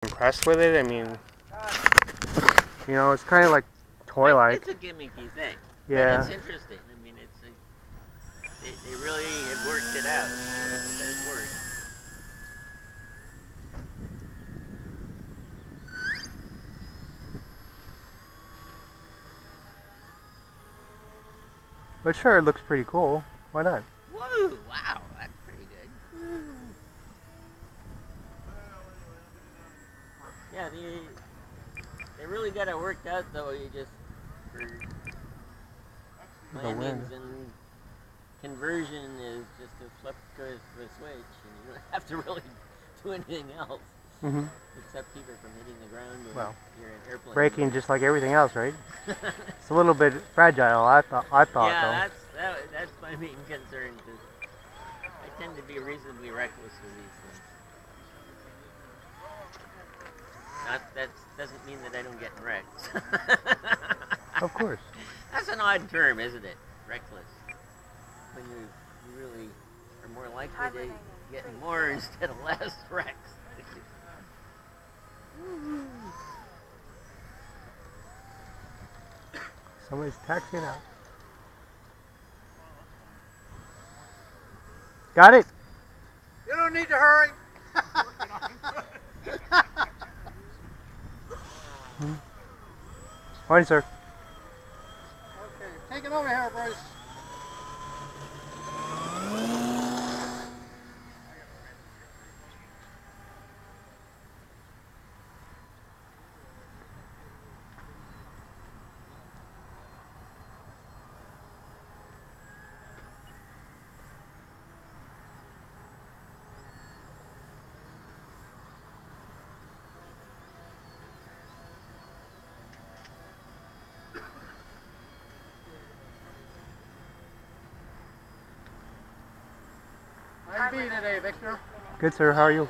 Impressed with it. I mean, you know, it's kind of like toy-like. It's a gimmicky thing. Yeah. But it's interesting. I mean, they really had worked it out. It does work. But sure, it looks pretty cool. Why not? Woo! Wow, that's pretty good. Yeah, they really got it worked out though. You just for landings and conversion is just a flip to a switch, and you don't have to really do anything else except keep it from hitting the ground when you're in airplane. Braking just like everything else, right? It's a little bit fragile. I thought. Yeah, that's my main concern because I tend to be reasonably reckless with these things. That doesn't mean that I don't get wrecked. Of course. That's an odd term, isn't it? Reckless. When you really are more likely to get more instead of less wrecks. Somebody's taxiing out. Got it? You don't need to hurry. Morning, sir. Okay, take it over here, Bruce. How you be today, Victor? Good, sir. How are you?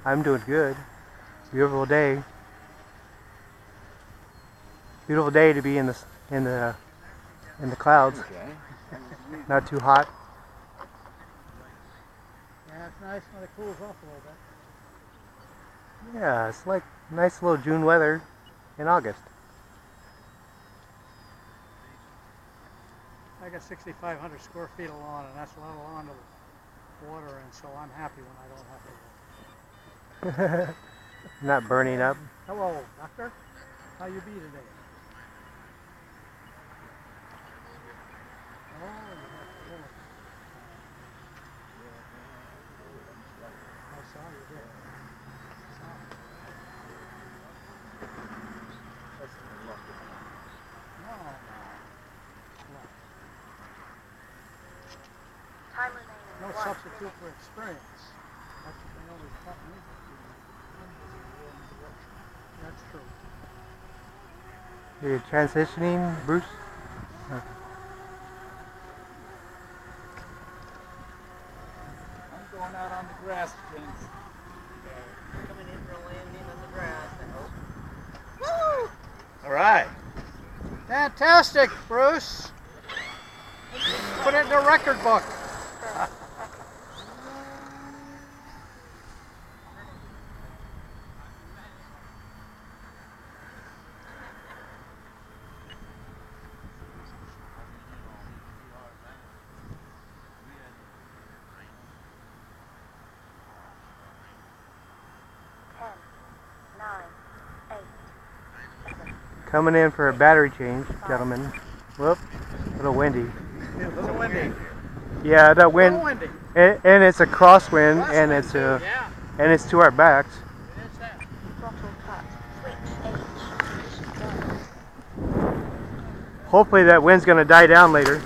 I'm doing good. Beautiful day. Beautiful day to be in the clouds. Okay. Not too hot. Yeah, it's nice when it cools off a little bit. Yeah, it's like nice little June weather in August. I got 6,500 square feet of lawn, and that's a lot of lawn to water, and so I'm happy when I don't have to. Not burning up. Hello, doctor. How you be today? Oh, I saw you there. No substitute for experience. That's what they always taught me. That's true. You're transitioning, Bruce? Okay. I'm going out on the grass, James. Coming in for a landing on the grass, I hope. Woo! All right. Fantastic, Bruce. Put it in the record book. Coming in for a battery change, gentlemen. Whoop, a little windy. Yeah, a little windy. Yeah, that wind, A little windy. and it's a crosswind, and it's and it's to our backs. Hopefully that wind's gonna die down later.